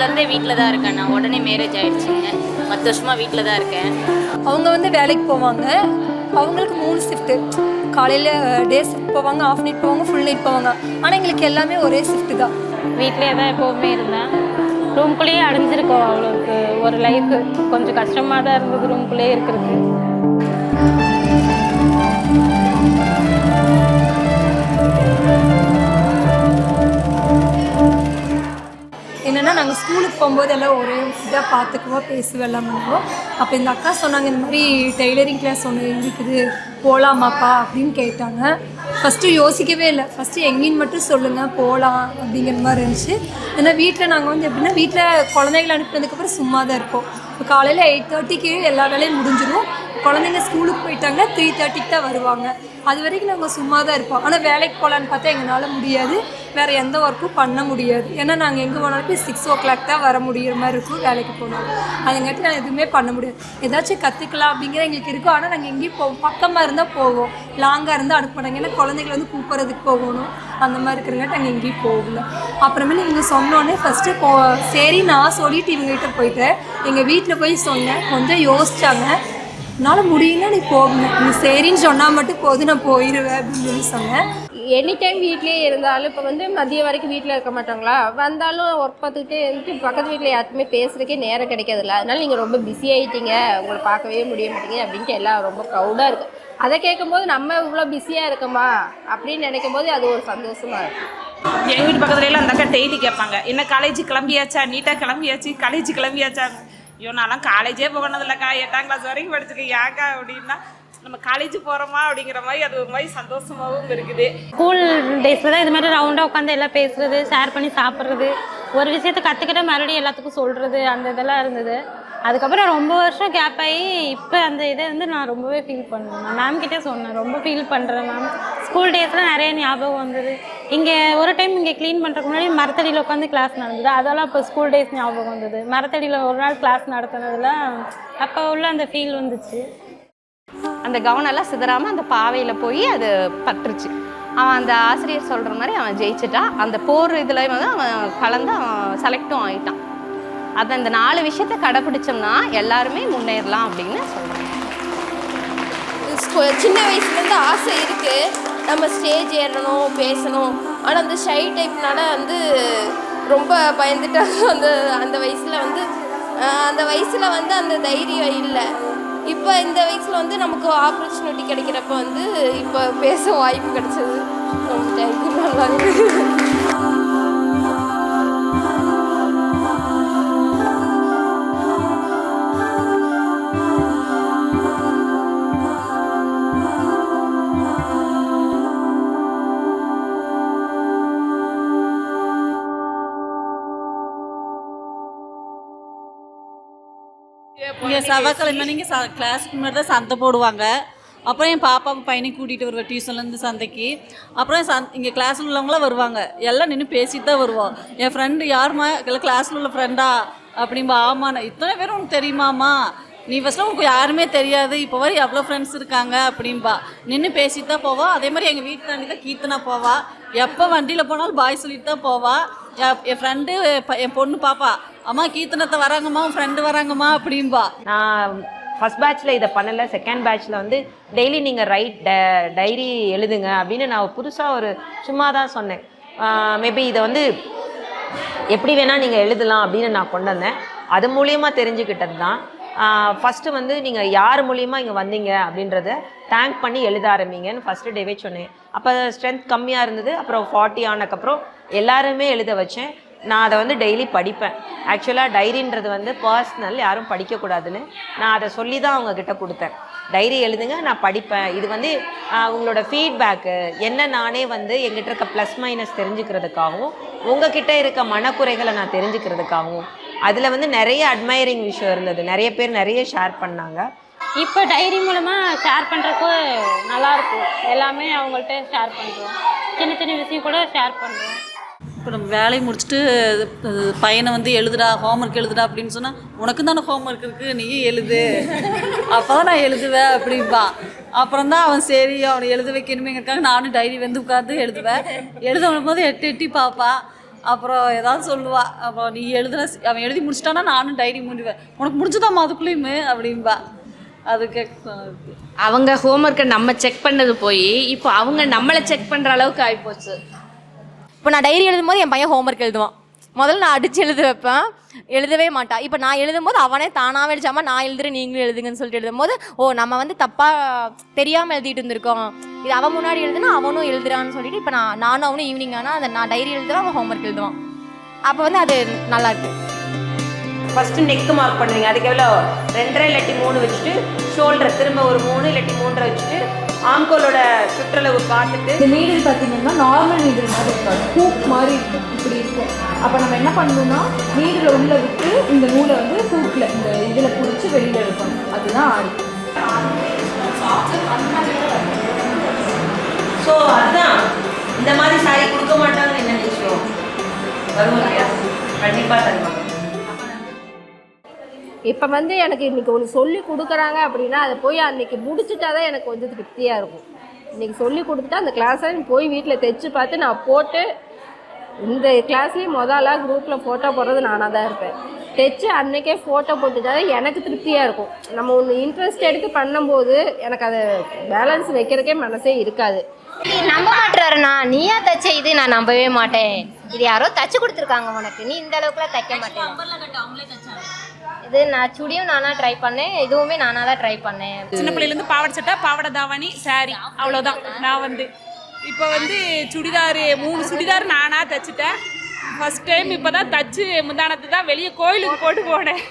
அப்போலேருந்தே வீட்டில் தான் இருக்கேன். நான் உடனே மேரேஜ் ஆகிடுச்சிங்க. 10 வருஷமாக வீட்டில் தான் இருக்கேன். அவங்க வந்து வேலைக்கு போவாங்க. அவங்களுக்கு 3 ஷிஃப்ட்டு. காலையில் டே ஷிஃப்ட் போவாங்க, ஆஃப் நைட் போவாங்க, ஃபுல் நைட் போவாங்க. ஆனால் எங்களுக்கு எல்லாமே ஒரே ஷிஃப்ட்டு தான். வீட்டிலே தான் எப்போவுமே இருந்தேன். ரூம்குள்ளேயே அடைஞ்சிருக்கோம். அவ்வளோக்கு ஒரு லைஃபு கொஞ்சம் கஷ்டமாக தான் இருந்தது ரூம்குள்ளேயே இருக்கிறது. என்னென்னா நாங்கள் ஸ்கூலுக்கு போகும்போது எல்லாம் ஒரே இதாக பார்த்துக்குவோம், பேசுவோம், எல்லாம் பண்ணுவோம். அப்போ இந்த அக்கா சொன்னாங்க, இந்த மாதிரி டெய்லரிங் கிளாஸ் ஒன்று இருக்குது, போகலாமாப்பா அப்படின்னு கேட்டாங்க. ஃபஸ்ட்டு யோசிக்கவே இல்லை. ஃபஸ்ட்டு எங்கேன்னு மட்டும் சொல்லுங்கள், போகலாம் அப்படிங்கிற மாதிரி இருந்துச்சு. ஏன்னா வீட்டில் நாங்கள் வந்து எப்படின்னா, வீட்டில் குழந்தைகளை அனுப்பினதுக்கப்புறம் சும்மா தான் இருப்போம். இப்போ காலையில் 8:30க்கு எல்லா வேலையும் முடிஞ்சிடும். குழந்தைங்க ஸ்கூலுக்கு போயிட்டாங்க, 3:30க்கு தான் வருவாங்க. அது வரைக்கும் நாங்கள் சும்மா தான் இருப்போம். ஆனால் வேலைக்கு போகலான்னு பார்த்தா எங்களால் முடியாது, வேறு எந்த ஒர்க்கும் பண்ண முடியாது. ஏன்னா நாங்கள் எங்கே போனாலும் 6 o'clock தான் வர முடிகிற மாதிரி இருக்கும் வேலைக்கு போனாலும். அதுங்காட்டி நான் எதுவுமே பண்ண முடியாது. ஏதாச்சும் கற்றுக்கலாம் அப்படிங்கிற எங்களுக்கு இருக்கும். ஆனால் நாங்கள் எங்கேயும் போவோம், பக்கமாக இருந்தால் போவோம், லாங்காக இருந்தால் அனுப்ப மாட்டாங்க. ஏன்னா குழந்தைங்களை வந்து கூப்பிட்றதுக்கு போகணும், அந்த மாதிரி இருக்கிறங்காட்டி நாங்கள் எங்கேயும் போகல. அப்புறமேல இவங்க சொன்னோன்னே ஃபஸ்ட்டு சரி நான் சொல்லிவிட்டு இவங்ககிட்ட போயிட்டேன். எங்கள் வீட்டில் போய் சொன்னேன். கொஞ்சம் யோசிச்சாங்க. என்னால் முடியும்னா நீ போகணும், நீ சரின்னு சொன்னால் மட்டும் போதும், நான் போயிடுவேன் அப்படின்னு சொல்லி சொன்னேன். எனி டைம் வீட்லேயே இருந்தாலும் இப்போ வந்து மதியம் வரைக்கும் வீட்டில் இருக்க மாட்டாங்களா, வந்தாலும் ஒர்க் பார்த்துக்கிட்டே இருந்துட்டு பக்கத்து வீட்டில் யாருக்குமே பேசுகிறதுக்கே நேரம் கிடைக்காதுல்ல. அதனால் நீங்கள் ரொம்ப பிஸி ஆகிட்டீங்க, உங்களை பார்க்கவே முடிய மாட்டீங்க அப்படின்ட்டு எல்லாம் ரொம்ப ப்ரௌடாக இருக்குது. அதை கேட்கும்போது நம்ம இவ்வளோ பிஸியாக இருக்கோமா அப்படின்னு நினைக்கும் போது அது ஒரு சந்தோஷமாக இருக்கும். எங்கள் வீட்டு பக்கத்துலலாம் அந்த அக்கா டெய்லி கேட்பாங்க, என்ன காலேஜ் கிளம்பியாச்சா, நீட்டாக கிளம்பியாச்சு, காலேஜ் கிளம்பியாச்சா. ஐயோ நான்லாம் காலேஜே போகணதில்லக்கா, 8ஆம் கிளாஸ் வரைக்கும் படிச்சுக்க ஏக்கா அப்படின்னா நம்ம காலேஜ் போகிறோமா அப்படிங்கிற மாதிரி அது ஒரு மாதிரி சந்தோஷமாகவும் இருக்குது. ஸ்கூல் டேஸில் தான் இது மாதிரி ரவுண்டாக உட்காந்து எல்லாம் பேசுகிறது, ஷேர் பண்ணி சாப்பிட்றது, ஒரு விஷயத்தை கற்றுக்கிட்ட மறுபடியும் எல்லாத்துக்கும் சொல்கிறது, அந்த இதெல்லாம் இருந்தது. அதுக்கப்புறம் ரொம்ப வருஷம் கேப் ஆகி இப்போ அந்த இதை வந்து நான் ரொம்பவே ஃபீல் பண்ணுவேன். நான் மேம்கிட்டே சொன்னேன், ரொம்ப ஃபீல் பண்ணுறேன் மேம். ஸ்கூல் டேஸில் நிறைய ஞாபகம் வந்தது. இங்கே ஒரு டைம் இங்கே க்ளீன் பண்ணுறதுக்கு முன்னாடி மரத்தடியில் உட்காந்து கிளாஸ் நடந்தது, அதெல்லாம் இப்போ ஸ்கூல் டேஸ் ஞாபகம் வந்தது. மரத்தடியில் ஒரு நாள் கிளாஸ் நடத்துனதில் அப்போ உள்ள அந்த ஃபீல் வந்துச்சு. அந்த கவனெல்லாம் சிதறாமல் அந்த பாவையில் போய் அது பட்டுருச்சு. அவன் அந்த ஆசிரியர் சொல்கிற மாதிரி அவன் ஜெயிச்சிட்டான். அந்த போர் இதில் வந்து அவன் கலந்து அவன் செலக்டும் ஆகிட்டான். அதை அந்த 4 விஷயத்தை கடைப்பிடிச்சோம்னா எல்லாருமே முன்னேறலாம் அப்படின்னு சொல்கிறேன். சின்ன வயசுலேருந்து ஆசை இருக்குது, நம்ம ஸ்டேஜ் ஏறணும், பேசணும். ஆனால் அந்த ஷை டைப்னால வந்து ரொம்ப பயந்துட்டாங்க. அந்த வயசில் வந்து அந்த தைரியம் இல்லை. இப்போ இந்த வயசில் வந்து நமக்கு ஆப்பர்ச்சுனிட்டி கிடைக்கிறப்ப வந்து இப்போ பேச வாய்ப்பு கிடைச்சது. ரொம்ப தேங்க்யூ, நல்லா இருக்குது. இங்கே செவ்வாய்க்கிழமை நீங்கள் கிளாஸுக்கு முன்னாடி தான் சந்தை போடுவாங்க. அப்புறம் என் பாப்பா பையனையும் கூட்டிகிட்டு வருவேன் டியூஷன்லேருந்து சந்தைக்கு. அப்புறம் இங்கே கிளாஸில் உள்ளவங்களாம் வருவாங்க, எல்லாம் நின்று பேசிட்டு தான் வருவோம். என் ஃப்ரெண்டு யாருமா எல்லாம் கிளாஸில் உள்ள ஃப்ரெண்டா அப்படின்பா. ஆமாண்ணா, இத்தனை பேரும் உனக்கு தெரியுமாம்மா, நீ ஃபஸ்ட்டு உனக்கு யாருமே தெரியாது, இப்போ வரை எவ்வளோ ஃப்ரெண்ட்ஸ் இருக்காங்க அப்படின்பா. நின்று பேசிட்டு தான் போவா. அதே மாதிரி எங்கள் வீட்டு தாண்டி தான் கீர்த்தனா போவா. எப்போ வண்டியில் போனாலும் பாய் சொல்லிட்டு தான் போவா. என் ஃப்ரெண்டு என் பொண்ணு பாப்பா, அம்மா கீர்த்தனத்தை வராங்கம்மா, உன் ஃப்ரெண்டு வராங்கம்மா அப்படின்பா. நான் ஃபஸ்ட் பேட்ச்சில் இதை பண்ணலை. செகண்ட் பேட்ச்சில் வந்து டெய்லி நீங்கள் டைரி எழுதுங்க அப்படின்னு நான் புதுசாக ஒரு சும்மா தான் சொன்னேன். மேபி இதை வந்து எப்படி வேணால் நீங்கள் எழுதலாம் அப்படின்னு நான் கொண்டு வந்தேன். அது மூலியமாக தெரிஞ்சுக்கிட்டது தான். ஃபஸ்ட்டு வந்து நீங்கள் யார் மூலியமாக இங்கே வந்தீங்க அப்படின்றத தேங்க் பண்ணி எழுத ஆரம்பிங்கன்னு ஃபஸ்ட்டு டேவே சொன்னேன். அப்போ ஸ்ட்ரென்த் கம்மியாக இருந்தது. அப்புறம் 40 ஆனதுக்கப்புறம் எல்லாருமே எழுத வச்சேன். நான் அதை வந்து டெய்லி படிப்பேன். ஆக்சுவலாக டைரின்றது வந்து பர்சனல், யாரும் படிக்கக்கூடாதுன்னு நான் அதை சொல்லி தான் அவங்கக்கிட்ட கொடுத்தேன். டைரி எழுதுங்க, நான் படிப்பேன். இது வந்து உங்களோட ஃபீட்பேக்கு என்ன, நானே வந்து எங்கிட்ட இருக்க ப்ளஸ் மைனஸ் தெரிஞ்சுக்கிறதுக்காகவும் உங்ககிட்ட இருக்க மனக்குறைகளை நான் தெரிஞ்சுக்கிறதுக்காகவும். அதில் வந்து நிறைய அட்மைரிங் விஷயம் இருந்தது, நிறைய பேர் நிறைய ஷேர் பண்ணாங்க. இப்போ டைரி மூலமாக ஷேர் பண்ணுறப்போ நல்லாயிருக்கும். எல்லாமே அவங்கள்ட்ட ஷேர் பண்ணுறோம், சின்ன சின்ன விஷயம் கூட ஷேர் பண்ணுறோம். இப்போ நம்ம வேலையை முடிச்சுட்டு பையனை வந்து எழுதுடா, ஹோம்ஒர்க் எழுதுடா அப்படின்னு சொன்னால், உனக்கும் தானே ஹோம்ஒர்க் இருக்குது, நீயும் எழுது, அப்போ தான் நான் எழுதுவேன் அப்படின்பா. அப்புறம் தான் அவன் சரி அவனை எழுத வைக்கணுமேங்கிறக்காக நானும் டைரி வந்து உட்காந்து எழுதுவேன். எழுத போது எட்டி பார்ப்பா. அப்புறம் ஏதாவது சொல்லுவா. அப்புறம் நீ அவன் எழுதி முடிச்சிட்டானா நானும் டைரி முடிவேன், உனக்கு முடிச்சுதாம்மா அதுக்குள்ளேயுமே அப்படின்பா. அது கேட்க அவங்க ஹோம்ஒர்க்கை நம்ம செக் பண்ணது போய் இப்போ அவங்க நம்மளை செக் பண்ணுற அளவுக்கு ஆகிப்போச்சு. இப்போ நான் டைரி எழுதும் போது என் பையன் ஹோம்ஒர்க் எழுதுவான். முதல்ல நான் அடித்து எழுத வைப்பேன், எழுதவே மாட்டான். இப்போ நான் எழுதும் போது அவனே தானாகவே எழுதாமல் நான் எழுதுறேன் நீங்களும் எழுதுங்கன்னு சொல்லிட்டு எழுதும் போது நம்ம வந்து தப்பாக தெரியாமல் எழுதிட்டு இருந்திருக்கோம், இது அவன் முன்னாடி எழுதுனா அவனும் எழுதுறான்னு சொல்லிட்டு இப்போ நானும் அவனும் ஈவினிங் ஆனால் அதை நான் டைரி எழுதுவேன், அவன் ஹோம்ஒர்க் எழுதுவான். அப்போ வந்து அது நல்லாயிருக்கு. ஃபஸ்ட்டு நெக்கு மார்க் பண்ணுவீங்க, அதுக்கு எவ்வளோ 2.5 இல்லாட்டி 3 வச்சுட்டு ஷோல்டர் திரும்ப ஒரு 3 இல்லாட்டி 3 வச்சுட்டு ஆம்கோலோட சுற்றளவு பார்த்துட்டு. இந்த நீடில் பார்த்தீங்கன்னா நார்மல் நீடில் மாதிரி இருக்காது, ஹூக் மாதிரி இருக்கும், இப்படி இருக்கும். அப்போ நம்ம என்ன பண்ணணும்னா நீடில் உள்ளே விட்டு இந்த நூலை வந்து ஹூக்கில் இந்த இதில் பிடிச்சி வெளியில் எடுக்கணும், அதுதான் ஆடி. ஸோ அதுதான் இந்த மாதிரி சாரி கொடுக்க மாட்டாங்கன்னு என்ன நிச்சயம் வரும் இல்லையா? கண்டிப்பாக தருவாங்க. இப்போ வந்து எனக்கு இன்றைக்கி ஒன்று சொல்லி கொடுக்குறாங்க அப்படின்னா அதை போய் அன்றைக்கி முடிச்சுட்டா தான் எனக்கு கொஞ்சம் திருப்தியாக இருக்கும். இன்றைக்கி சொல்லி கொடுத்துட்டா அந்த கிளாஸை போய் வீட்டில் தைச்சு பார்த்து நான் போட்டு இந்த கிளாஸ்லேயும் முதலாக குரூப்பில் ஃபோட்டோ போடுறது நானாக தான் இருப்பேன். தைச்சு அன்றைக்கே ஃபோட்டோ போட்டுட்டா தான் எனக்கு திருப்தியாக இருக்கும். நம்ம ஒன்று இன்ட்ரெஸ்ட் எடுத்து பண்ணும்போது எனக்கு அதை பேலன்ஸ் வைக்கிறதுக்கே மனசே இருக்காது. நம்ப மாட்டுறாருண்ணா, நீயா தைச்ச இது? நான் நம்பவே மாட்டேன், இது யாரோ தைச்சு கொடுத்துருக்காங்க உனக்கு, நீ இந்த அளவுக்குலாம் தைக்க மாட்டேன். இது நான் சுடியும் நானாக ட்ரை பண்ணேன், இதுவுமே நானாக தான் ட்ரை பண்ணேன். சின்ன பிள்ளையிலேருந்து பாவாடை சட்டை, பாவாடை தாவணி, சாரி, அவ்வளோதான். நான் வந்து இப்போ வந்து சுடிதார் 3 சுடிதார் நானாக தைச்சிட்டேன். ஃபஸ்ட் டைம் இப்போ தான் தச்சு முந்தானத்து தான் வெளியே கோயிலுக்கு போட்டு போனேன்.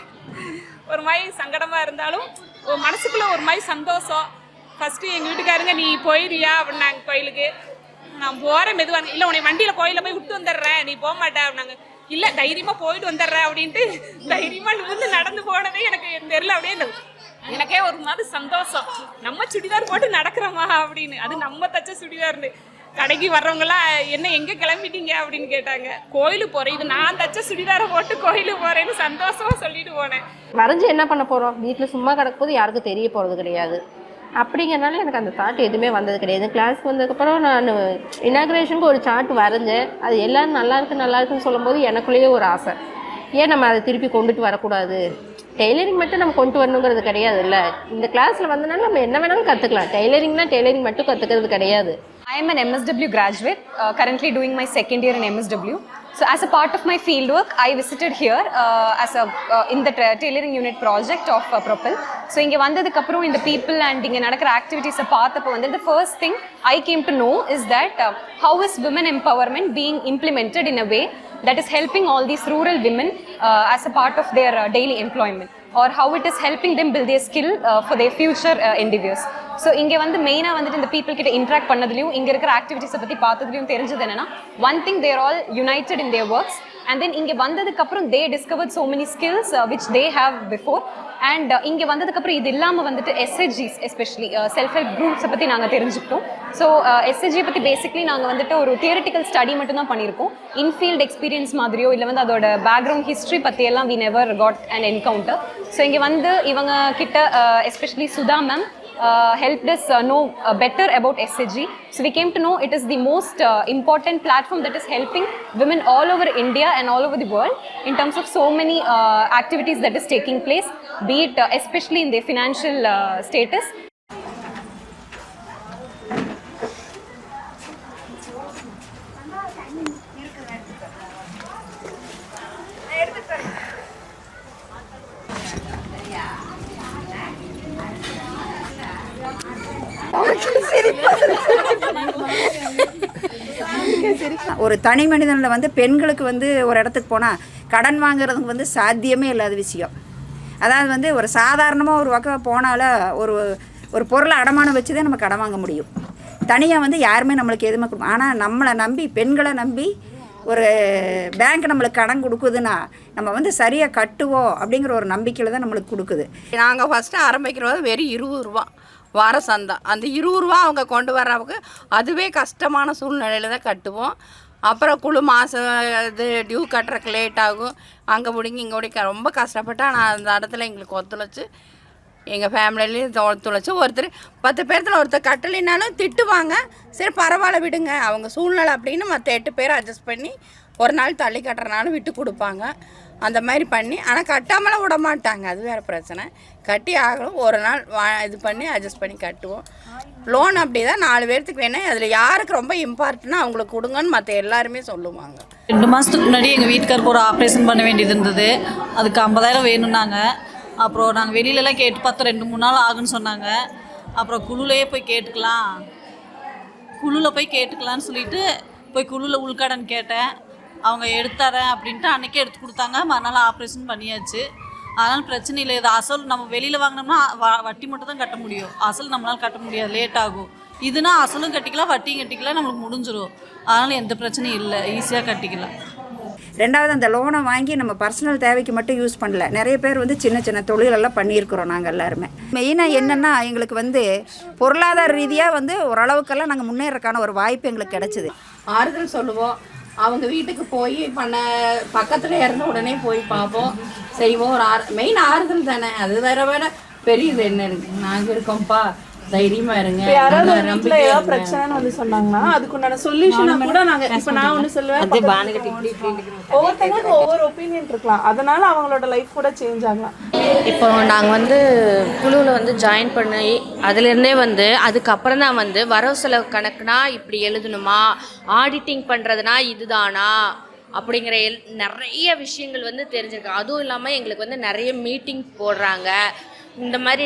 ஒரு மாதிரி சங்கடமாக இருந்தாலும் மனசுக்குள்ளே ஒரு மாதிரி சந்தோஷம். ஃபஸ்ட்டு எங்கள் வீட்டுக்காரங்க நீ போயிடுறியா அப்படின்னாங்க கோயிலுக்கு. நான் போகிறேன் மெதுவாக, இல்லை உன்னை வண்டியில் கோயிலில் போய் விட்டு வந்துடுறேன், நீ போக மாட்டேன் அப்படின்னாங்க. இல்லை தைரியமாக போயிட்டு வந்துடுறேன் அப்படின்ட்டு தைரியமாக நிமிர்ந்து நடந்து போனதே எனக்கு தெரியல. அப்படியே எனக்கே ஒரு மாதிரி சந்தோஷம், நம்ம சுடிதார் போட்டு நடக்கிறோமா அப்படின்னு. அது நம்ம தச்ச சுடிதார்னு. கடைக்கு வர்றவங்களாம் என்ன எங்கே கிளம்பிட்டீங்க அப்படின்னு கேட்டாங்க. கோயிலுக்கு போகிறேன், இது நான் தச்ச சுடிதாரை போட்டு கோயிலுக்கு போகிறேன்னு சந்தோஷமாக சொல்லிட்டு போனேன். வரைஞ்சி என்ன பண்ண போகிறோம், வீட்டில் சும்மா கிடக்கும்போது யாருக்கும் தெரிய போகிறது கிடையாது. அப்படிங்கிறனால எனக்கு அந்த தாட் எதுவுமே வந்தது கிடையாது. கிளாஸ்க்கு வந்ததுக்கப்புறம் நான் இனாக்ரேஷனுக்கு ஒரு சார்ட் வரைஞ்சேன். அது எல்லோரும் நல்லாயிருக்குன்னு சொல்லும்போது எனக்குள்ளேயே ஒரு ஆசை, ஏன் நம்ம அதை திருப்பி கொண்டுட்டு வரக்கூடாது, டெய்லரிங் மட்டும் நம்ம கொண்டு வரணுங்கிறது கிடையாது இல்லை. இந்த கிளாஸில் வந்தனால நம்ம என்ன வேணாலும் கற்றுக்கலாம், டெய்லரிங் மட்டும் கற்றுக்கிறது கிடையாது. I am an MSW graduate, currently doing my second year in MSW. So as a part of my fieldwork, I visited here in the tailoring unit project of Propel. So inge vandadukku appuram in the people and inge nadakra activities paatappo the first thing I came to know is that how is women empowerment being implemented in a way that is helping all these rural women as a part of their daily employment, or how it is helping them build their skill for their future endeavors. So இங்கே வந்து மெயினாக வந்துட்டு இந்த people கிட்ட interact பண்ணதுலையும் இங்கே இருக்கிற ஆக்டிவிட்டீஸை பற்றி பார்த்ததுலையும் தெரிஞ்சது என்னன்னா, one thing there all united in their works, and then இங்கே வந்ததுக்கப்புறம் they discovered so many skills which they have before. And இங்கே வந்ததுக்கப்புறம் இது இல்லாமல் வந்துட்டு எஸ்ஹெச்ஜிஸ், எஸ்பெஷலி செல்ஃப் ஹெல்ப் குரூப்ஸை பற்றி நாங்கள் தெரிஞ்சுக்கிட்டோம். ஸோ எஸ்ஹெச்ஜியை பற்றி பேசிக்லி நாங்கள் வந்துட்டு ஒரு தியரிட்டிக்கல் ஸ்டடி மட்டும் தான் பண்ணியிருக்கோம். இன்ஃபீல்டு எக்ஸ்பீரியன்ஸ் மாதிரியோ இல்லை வந்து அதோட பேக்ரவுண்ட் ஹிஸ்ட்ரி பற்றியெல்லாம் we never got and encounter. So இங்கே வந்து இவங்க கிட்ட especially Sudha ma'am helped us know better about SHG. So we came to know it is the most important platform that is helping women all over India and all over the world in terms of so many activities that is taking place, be it especially in their financial status. ஒரு தனி மனிதனில் வந்து பெண்களுக்கு வந்து ஒரு இடத்துக்கு போனால் கடன் வாங்குறதுக்கு வந்து சாத்தியமே இல்லாத விஷயம். அதாவது வந்து ஒரு சாதாரணமாக ஒரு பக்கம் போனாலும் ஒரு பொருளை அடமானம் வச்சு தான் நம்ம கடன் வாங்க முடியும். தனியாக வந்து யாருமே நம்மளுக்கு எதுவுமே கொடுக்கும். ஆனால் நம்மளை நம்பி, பெண்களை நம்பி ஒரு பேங்க் நம்மளுக்கு கடன் கொடுக்குதுன்னா நம்ம வந்து சரியாக கட்டுவோம் அப்படிங்கிற ஒரு நம்பிக்கையில் தான் நம்மளுக்கு கொடுக்குது. நாங்கள் ஃபஸ்ட்டு ஆரம்பிக்கிறோம் வெறும் 20 ரூபா வார சந்தா. அந்த 20 ரூபா அவங்க கொண்டு வர்றவங்க அதுவே கஷ்டமான சூழ்நிலையில் தான் கட்டுவோம். அப்புறம் குழு மாதம் இது டியூ கட்டுறக்கு லேட் ஆகும், அங்கே பிடிங்க இங்கே பிடிக்க ரொம்ப கஷ்டப்பட்டு. ஆனால் அந்த இடத்துல எங்களுக்கு ஒத்துழைச்சி எங்கள் ஃபேமிலியிலேயும் துளைச்சி ஒருத்தர் 10 பேர்த்தில் ஒருத்தர் கட்டலைனாலும் திட்டுவாங்க. சரி பரவாயில்ல விடுங்க, அவங்க சூழ்நிலை அப்படின்னு மற்ற 8 பேரை அட்ஜஸ்ட் பண்ணி ஒரு நாள் தள்ளி கட்டுறனாலும் விட்டு கொடுப்பாங்க. அந்த மாதிரி பண்ணி, ஆனால் கட்டாமலாம் விட மாட்டாங்க, அது வேறு பிரச்சனை. கட்டி ஆகணும், ஒரு நாள் இது பண்ணி அட்ஜஸ்ட் பண்ணி கட்டுவோம். லோன் அப்படி தான் 4 பேர்த்துக்கு வேணும். அதில் யாருக்கு ரொம்ப இம்பார்ட்டன்ட்னா அவங்களுக்கு கொடுங்கன்னு மற்ற எல்லாருமே சொல்லுவாங்க. 2 மாதத்துக்கு முன்னாடி எங்கள் வீட்டுக்காருக்கு ஒரு ஆப்ரேஷன் பண்ண வேண்டியது இருந்தது. அதுக்கு 50,000 வேணும்னாங்க. அப்புறம் நாங்கள் வெளியிலலாம் கேட்டு பார்த்தோம், 2-3 நாள் ஆகுன்னு சொன்னாங்க. அப்புறம் குழுலையே போய் கேட்டுக்கலான்னு சொல்லிட்டு போய் குழுவில் உள்கடன் கேட்டேன். அவங்க எடுத்தாரேன் அப்படின்ட்டு அன்றைக்கே எடுத்து கொடுத்தாங்க. மறுநாள் ஆப்ரேஷன் பண்ணியாச்சு. அதனால் பிரச்சனை இல்லை. இது அசல் நம்ம வெளியில் வாங்கினோம்னா வட்டி மட்டும் தான் கட்ட முடியும், அசல் நம்மளால் கட்ட முடியாது, லேட் ஆகும். இதுனா அசலும் கட்டிக்கலாம், வட்டியும் கட்டிக்கலாம், நம்மளுக்கு முடிஞ்சிடும். அதனால் எந்த பிரச்சனையும் இல்லை, ஈஸியாக கட்டிக்கலாம். ரெண்டாவது, அந்த லோனை வாங்கி நம்ம பர்சனல் தேவைக்கு மட்டும் யூஸ் பண்ணல. நிறைய பேர் வந்து சின்ன சின்ன தொழிலெல்லாம் பண்ணியிருக்கிறோம் நாங்கள் எல்லாருமே. மெயினாக என்னென்னா, எங்களுக்கு வந்து பொருளாதார ரீதியாக வந்து ஓரளவுக்கெல்லாம் நாங்கள் முன்னேறக்கான ஒரு வாய்ப்பு எங்களுக்கு கிடச்சிது. ஆறுதல் சொல்லுவோம். அவங்க வீட்டுக்கு போய் பக்கத்தில் இறந்த உடனே போய் பார்ப்போம், செய்வோம். ஒரு மெயின் ஆறுதல் தானே, அது வேற பெரியது என்ன இருக்குது. நாங்கள் இருக்கோம்ப்பா, தைரியமா இருங்க. யாராவது வீட்டில் ஏதாவது பிரச்சனைன்னு வந்து சொன்னாங்கன்னா அதுக்குண்டான சொல்யூஷனை கூட நாங்கள் இப்போ நான் ஒன்று சொல்லுவேன், ஒவ்வொருத்தவங்களுக்கும் ஒவ்வொரு ஒப்பீனியன் இருக்கலாம், அதனால அவங்களோட லைஃப் கூட சேஞ்ச் ஆகலாம். இப்போ நாங்கள் வந்து குழுவில் வந்து ஜாயின் பண்ணி அதுலேருந்தே வந்து அதுக்கப்புறம் தான் வந்து வரவு செலவு கணக்குனா இப்படி எழுதணுமா, ஆடிட்டிங் பண்ணுறதுனா இதுதானா அப்படிங்கிற நிறைய விஷயங்கள் வந்து தெரிஞ்சிருக்கு. அதுவும் இல்லாமல் எங்களுக்கு வந்து நிறைய மீட்டிங் போடுறாங்க, இந்த மாதிரி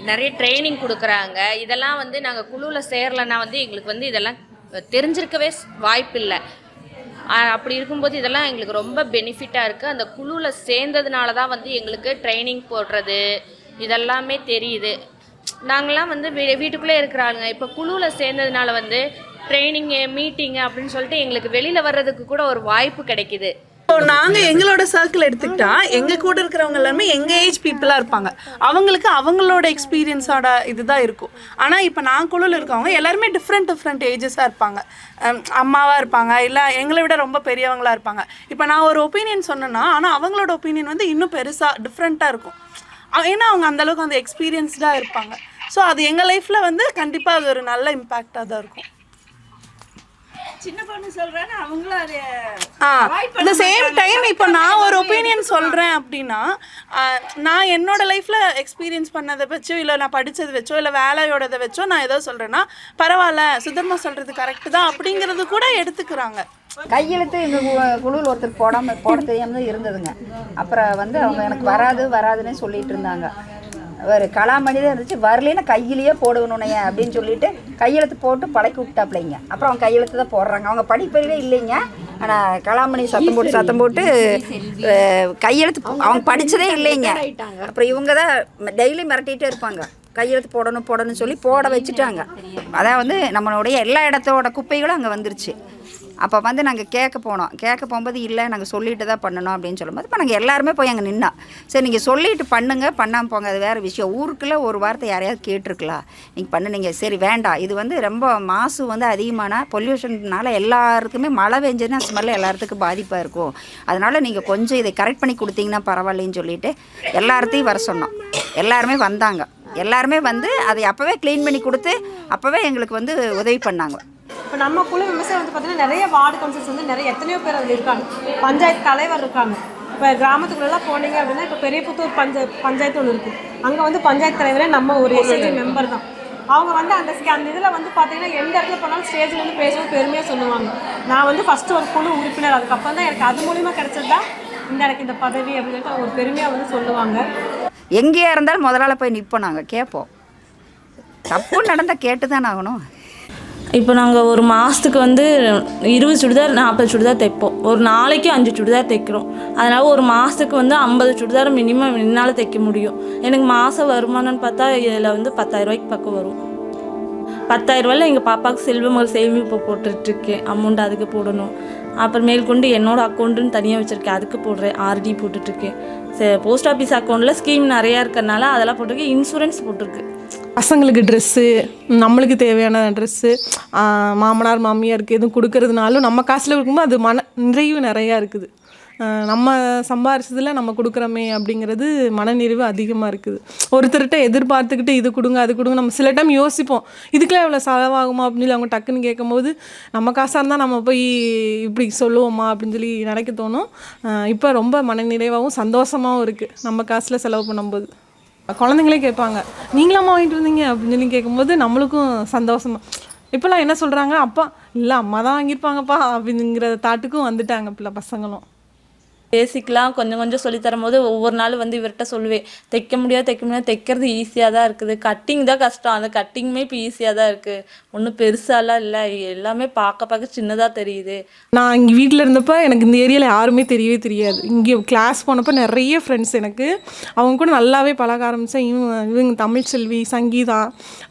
நிறைய ட்ரைனிங் கொடுக்குறாங்க. இதெல்லாம் வந்து நாங்கள் குழுவில் சேரலைன்னா வந்து எங்களுக்கு வந்து இதெல்லாம் தெரிஞ்சிருக்கவே வாய்ப்பில்லை. அப்படி இருக்கும்போது இதெல்லாம் எங்களுக்கு ரொம்ப பெனிஃபிட்டாக இருக்குது. அந்த குழுவில் சேர்ந்ததுனால தான் வந்து எங்களுக்கு ட்ரைனிங் போடுறது இதெல்லாமே தெரியுது. நாங்களாம் வந்து வீட்டுக்குள்ளே இருக்கிறாங்க, இப்போ குழுவில் சேர்ந்ததுனால வந்து ட்ரைனிங்கு மீட்டிங்கு அப்படின்னு சொல்லிட்டு எங்களுக்கு வெளியில் வர்றதுக்கு கூட ஒரு வாய்ப்பு கிடைக்கிது. நாங்கள் எங்களோட சர்க்கிள் எடுத்துக்கிட்டா எங்கள் கூட இருக்கிறவங்க எல்லாருமே எங்கள் ஏஜ் பீப்புளாக இருப்பாங்க. அவங்களுக்கு அவங்களோட எக்ஸ்பீரியன்ஸோட இதுதான் இருக்கும். ஆனால் இப்போ நான் குழுவில் இருக்கவங்க எல்லாருமே டிஃப்ரெண்ட் ஏஜஸாக இருப்பாங்க, அம்மாவாக இருப்பாங்க, இல்லை எங்களை விட ரொம்ப பெரியவங்களாக இருப்பாங்க. இப்போ நான் ஒரு ஒப்பீனியன் சொன்னேன்னா, ஆனால் அவங்களோட ஒப்பீனியன் வந்து இன்னும் பெருசாக டிஃப்ரெண்ட்டாக இருக்கும். ஏன்னா அவங்க அந்தளவுக்கு அந்த எக்ஸ்பீரியன்ஸ்டாக இருப்பாங்க. ஸோ அது எங்கள் லைஃப்பில் வந்து கண்டிப்பாக அது ஒரு நல்ல இம்பேக்டாக தான் இருக்கும். சின்ன பொண்ணு சொல்கிறேன்னு அவங்களும் அது இந்த சேம் டைம் இப்போ நான் ஒரு ஒப்பீனியன் சொல்கிறேன் அப்படின்னா, நான் என்னோட லைஃப்பில் எக்ஸ்பீரியன்ஸ் பண்ணதை வச்சோ, இல்லை நான் படித்தது வச்சோ, இல்லை வேலையோடதை வச்சோ நான் ஏதோ சொல்கிறேன்னா, பரவாயில்ல சுதர்மா சொல்கிறது கரெக்டு தான் அப்படிங்கிறது கூட எடுத்துக்கிறாங்க. கையெழுத்து எங்கள் குழுவில் ஒருத்தர் போட தெரியாமல் தான் இருந்ததுங்க. அப்புறம் வந்து அவங்க எனக்கு வராதுன்னே சொல்லிட்டு இருந்தாங்க. ஒரு கலாமணி தான் இருந்துச்சு, வரலைன்னா கையிலேயே போடணுன்னே அப்படின்னு சொல்லிட்டு கையெழுத்து போட்டு பழக்கி விட்டாப்லைங்க. அப்புறம் அவங்க கையெழுத்து தான் போடுறாங்க. அவங்க படிப்பறிவே இல்லைங்க, ஆனால் கலாமணி சத்தம் போட்டு கையெழுத்து அவங்க படித்ததே இல்லைங்க. அப்புறம் இவங்க தான் டெய்லி மிரட்டிகிட்டே இருப்பாங்க, கையெழுத்து போடணும்னு சொல்லி போட வச்சுட்டாங்க. அதான் வந்து நம்மளுடைய எல்லா இடத்தோட குப்பைகளும் அங்கே வந்துருச்சு. அப்போ வந்து நாங்கள் கேட்க போகும்போது இல்லை நாங்கள் சொல்லிட்டு தான் பண்ணணும் அப்படின்னு சொல்லும்போது, இப்போ நாங்கள் எல்லாருமே போய் அங்கே நின்னா, சரி நீங்கள் சொல்லிட்டு பண்ணாமல் போங்க, அது வேறு விஷயம். ஊருக்குள்ளே ஒரு வார்த்தை யாரையாவது கேட்டிருக்கலாம், நீங்கள் பண்ணுனீங்க, சரி வேண்டாம். இது வந்து ரொம்ப மாசு வந்து அதிகமான பொல்யூஷன்னால எல்லாருக்குமே மழை பெஞ்சதுன்னா ஸ்மெல்ல எல்லாத்துக்கும் பாதிப்பாக இருக்கும். அதனால் நீங்கள் கொஞ்சம் இதை கரெக்ட் பண்ணி கொடுத்தீங்கன்னா பரவாயில்லைன்னு சொல்லிட்டு எல்லார்த்தையும் வர சொன்னோம். எல்லாருமே வந்தாங்க. எல்லாருமே வந்து அதை அப்போவே க்ளீன் பண்ணி கொடுத்து அப்போவே எங்களுக்கு வந்து உதவி பண்ணாங்க. இப்போ நம்ம குழு விவசாயம் வந்து பார்த்தீங்கன்னா நிறைய வார்டு கவுன்சில்ஸ் வந்து நிறைய எத்தனையோ பேர் அதில் இருக்காங்க, பஞ்சாயத்து தலைவர் இருக்காங்க. இப்போ கிராமத்துக்குள்ளெல்லாம் போனீங்க அப்படின்னா, இப்போ பெரியபுத்தூர் பஞ்சாயத்து ஒன்று இருக்குது, அங்கே வந்து பஞ்சாயத்து தலைவரே நம்ம ஒரு எஸ்ஐஜி மெம்பர் தான். அவங்க வந்து அந்த இதில் வந்து பார்த்தீங்கன்னா எந்த இடத்துல போனாலும் ஸ்டேஜில் வந்து பேசுவது பெருமையாக சொல்லுவாங்க. நான் வந்து ஃபஸ்ட்டு ஒரு குழு உறுப்பினர், அதுக்கப்புறம் தான் எனக்கு அது மூலிமா கிடச்சது தான் எனக்கு இந்த பதவி அப்படின்னு சொல்லிட்டு ஒரு பெருமையாக வந்து சொல்லுவாங்க. எங்கேயா இருந்தாலும் முதலாள போய் நிற்போம், நாங்கள் கேட்போம். தப்பு நடந்தால் கேட்டு தானே ஆகணும். இப்போ நாங்கள் ஒரு மாதத்துக்கு வந்து 20 சுடிதார் 40 சுடிதார் தைப்போம். ஒரு நாளைக்கு 5 சுடிதார் தைக்கிறோம். அதனால் ஒரு மாதத்துக்கு வந்து 50 சுடிதார் மினிமம் என்னால் தைக்க முடியும். எனக்கு மாதம் வருமானம்னு பார்த்தா இதில் வந்து 10,000 ரூபாய்க்கு பக்கம் வரும். 10,000 ரூபாயில் எங்கள் பாப்பாவுக்கு செல்வமகள் சேமிப்பு போட்டுட்ருக்கேன், அமௌண்ட் அதுக்கு போடணும். அப்புறம் மேற்கொண்டு என்னோடய அக்கௌண்ட்டுன்னு தனியாக வச்சுருக்கேன், அதுக்கு போடுறேன், ஆர்டி போட்டுட்ருக்கேன். போஸ்ட் ஆஃபீஸ் அக்கௌண்ட்டில் ஸ்கீம் நிறையா இருக்கிறனால அதெல்லாம் போட்டிருக்கேன். இன்சூரன்ஸ் போட்டிருக்கு. பசங்களுக்கு ட்ரெஸ்ஸு, நம்மளுக்கு தேவையான ட்ரெஸ்ஸு, மாமனார் மாமியாருக்கு எதுவும் கொடுக்கறதுனாலும் நம்ம காசில் இருக்கும்போது அது நிறைவு நிறையா இருக்குது. நம்ம சம்பாரிச்சதில் நம்ம கொடுக்குறோமே அப்படிங்கிறது மனநிறைவு அதிகமாக இருக்குது. ஒருத்தர்கிட்ட எதிர்பார்த்துக்கிட்டு இது கொடுங்க அது கொடுங்க நம்ம சில டைம் யோசிப்போம், இதுக்கெல்லாம் எவ்வளோ செலவாகுமா அப்படின்னு சொல்லி அவங்க டக்குன்னு கேட்கும்போது நம்ம காசாக இருந்தால் நம்ம போய் இப்படி சொல்லுவோமா அப்படின்னு சொல்லி நினைக்க தோணும். இப்போ ரொம்ப மனநிறைவாகவும் சந்தோஷமாகவும் இருக்குது நம்ம காசில் செலவு பண்ணும்போது. குழந்தைங்களே கேட்பாங்க, நீங்களாம்மா வாங்கிட்டு இருந்தீங்க அப்படின்னு சொல்லி கேட்கும்போது நம்மளுக்கும் சந்தோஷமா. இப்போல்லாம் என்ன சொல்கிறாங்க, அப்பா இல்லை அம்மா தான் வாங்கியிருப்பாங்கப்பா அப்படிங்கிற தாட்டுக்கும் வந்துட்டாங்க பிள்ளை பசங்களும். பேசிக்கலாம் கொஞ்சம் கொஞ்சம் சொல்லித்தரும் போது ஒவ்வொரு நாள் வந்து இவர்கிட்ட சொல்லுவேன், தைக்க முடியாது தைக்கிறது ஈஸியாக தான் இருக்குது, கட்டிங் தான் கஷ்டம், அந்த கட்டிங்குமே இப்போ ஈஸியாக தான் இருக்குது, ஒன்றும் பெருசாலாம் இல்லை, எல்லாமே பார்க்க சின்னதாக தெரியுது. நான் இங்கே வீட்டில் இருந்தப்போ எனக்கு இந்த ஏரியாவில் யாருமே தெரியவே தெரியாது. இங்கே கிளாஸ் போனப்போ நிறைய ஃப்ரெண்ட்ஸ் எனக்கு, அவங்க கூட நல்லாவே பழக ஆரம்பித்தேன். இவங்க தமிழ்ச்செல்வி, சங்கீதா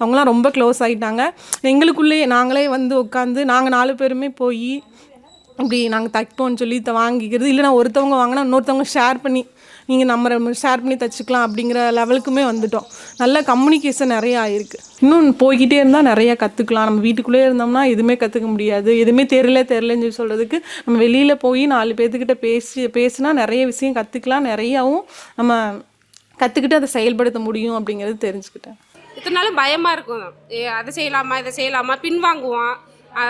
அவங்களாம் ரொம்ப க்ளோஸ் ஆகிட்டாங்க. எங்களுக்குள்ளேயே நாங்களே வந்து உட்காந்து நாங்கள் 4 பேருமே போய் இப்படி நாங்கள் தைப்போம்னு சொல்லி வாங்கிக்கிறது, இல்லைனா ஒருத்தவங்க வாங்கினா இன்னொருத்தவங்க ஷேர் பண்ணி நீங்கள் நம்ம ஷேர் பண்ணி தைச்சிக்கலாம் அப்படிங்கிற லெவலுக்குமே வந்துட்டோம். நல்ல கம்யூனிகேஷன் நிறைய ஆகிருக்கு. இன்னும் போய்கிட்டே இருந்தால் நிறையா கற்றுக்கலாம். நம்ம வீட்டுக்குள்ளே இருந்தோம்னா எதுவுமே கற்றுக்க முடியாது. எதுவுமே தெரிலன்னு சொல்லி சொல்கிறதுக்கு நம்ம வெளியில் போய் 4 பேர்த்துக்கிட்ட பேசினா நிறைய விஷயம் கற்றுக்கலாம், நிறையாவும் நம்ம கற்றுக்கிட்டு அதை செயல்படுத்த முடியும் அப்படிங்கிறது தெரிஞ்சுக்கிட்டேன். இத்தனை நாளும் பயமாக இருக்கும், அதை செய்யலாமா இதை செய்யலாமா, பின்வாங்குவோம்,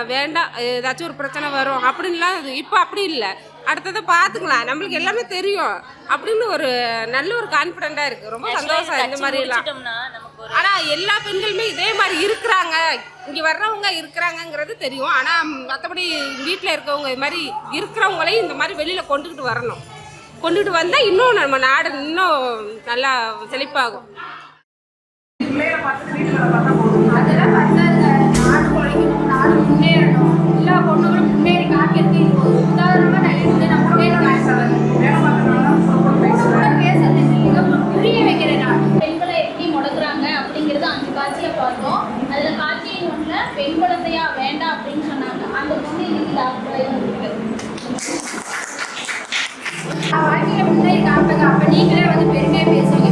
வேண்டாம் ஏதாச்சும் ஒரு பிரச்சனை வரும் அப்படின்லாம். இப்போ அப்படி இல்லை, அடுத்ததை பார்த்துக்கலாம், நம்மளுக்கு எல்லாமே தெரியும் அப்படின்னு ஒரு நல்ல ஒரு கான்ஃபிடென்ட்டாக இருக்குது. ரொம்ப சந்தோஷம் இந்த மாதிரிலாம். ஆனால் எல்லா பெண்களுமே இதே மாதிரி இருக்கிறாங்க, இங்கே வர்றவங்க இருக்கிறாங்கங்கிறது தெரியும். ஆனால் மற்றபடி வீட்டில் இருக்கவங்க இது மாதிரி இருக்கிறவங்களையும் இந்த மாதிரி வெளியில் கொண்டுகிட்டு வந்தால் இன்னும் நம்ம நாடு இன்னும் நல்லா செழிப்பாகும். அதெல்லாம் பத்தாதுங்க, நாடு உழைக்கணும், நாடு முன்னேறணும், எல்லா பொண்ணுகளும் முன்னேறி காக்கிறது. உதாரணமாக நான் முன்னேறணும் பேசுறது புரிய வைக்கிறேன். நான் பெண்களை எப்படி முடக்குறாங்க அப்படிங்கிறது 5 காட்சியை பார்த்தோம். அதில் காட்சியின் ஒன்றில் பெண் குழந்தையா வேண்டாம் அப்படின்னு சொன்னாங்க. அந்த பொண்ணு இன்னைக்கு டாக்டர் வாழ்க்கையை முன்னேறி காப்பங்க. அப்போ நீங்களே வந்து பெருமையாக பேசுவீங்க.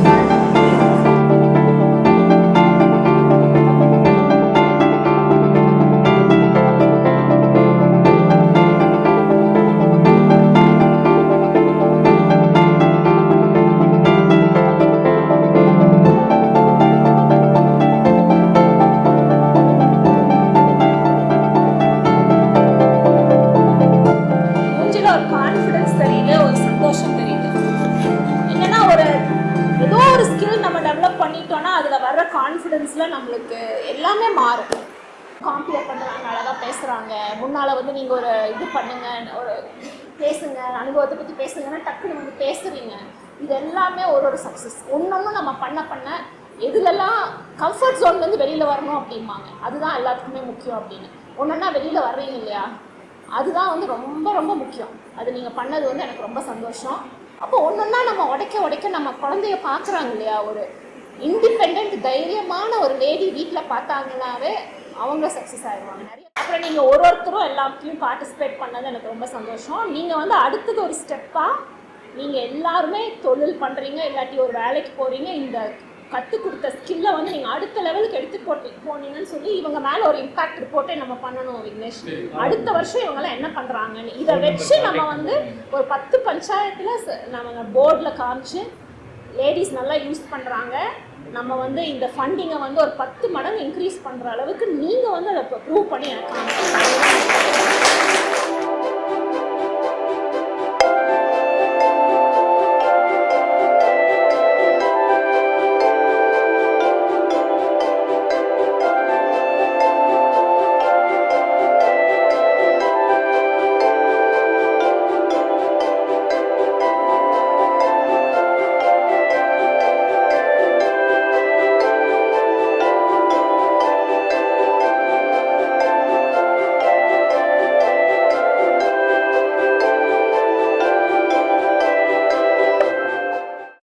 கான்ஃபிடென்ஸில் நம்மளுக்கு எல்லாமே மாறும். காம்பேர் பண்ணுறாங்க, அழகாக பேசுகிறாங்க, முன்னால் வந்து நீங்கள் ஒரு இது பண்ணுங்கள், ஒரு பேசுங்க, அனுபவத்தை பற்றி பேசுங்கன்னா டக்குன்னு வந்து பேசுகிறீங்க. இது எல்லாமே ஒரு சக்ஸஸ். ஒன்று நம்ம பண்ண எதுலெல்லாம் கம்ஃபர்ட் ஜோன்லேருந்து வெளியில் வரணும் அப்படிம்பாங்க, அதுதான் எல்லாத்துக்குமே முக்கியம் அப்படின்னு. ஒன்றுன்னா வெளியில் வர்றீங்க இல்லையா, அதுதான் வந்து ரொம்ப ரொம்ப முக்கியம். அது நீங்கள் பண்ணது வந்து எனக்கு ரொம்ப சந்தோஷம். அப்போ ஒன்றுன்னா நம்ம உடைக்க நம்ம குழந்தைய பார்க்குறாங்க இல்லையா, ஒரு இண்டிபெண்ட் தைரியமான ஒரு லேடி வீட்டில் பார்த்தாங்கன்னாவே அவங்க சக்ஸஸ் ஆகிடுவாங்க நிறைய. அப்புறம் நீங்கள் ஒருத்தரும் எல்லாத்தையும் பார்ட்டிசிபேட் பண்ணது எனக்கு ரொம்ப சந்தோஷம். நீங்கள் வந்து அடுத்தது ஒரு ஸ்டெப்பாக நீங்கள் எல்லாருமே தொழில் பண்ணுறீங்க, இல்லாட்டி ஒரு வேலைக்கு போகிறீங்க, இந்த கற்றுக் கொடுத்த ஸ்கில்லை வந்து நீங்கள் அடுத்த லெவலுக்கு எடுத்து போனீங்கன்னு சொல்லி இவங்க மேலே ஒரு இம்பாக்ட் ரிப்போர்ட்டே நம்ம பண்ணணும் விக்னேஷ். அடுத்த வருஷம் இவங்கெல்லாம் என்ன பண்ணுறாங்கன்னு இதை வச்சு நம்ம வந்து ஒரு 10 பஞ்சாயத்தில் நம்ம போர்டில் காமிச்சு லேடிஸ் நல்லா யூஸ் பண்ணுறாங்க, நம்ம வந்து இந்த ஃபண்டிங்கை வந்து ஒரு 10 மடங்கு இன்க்ரீஸ் பண்ணுற அளவுக்கு நீங்கள் வந்து அதை ப்ரூவ் பண்ணி எனக்கு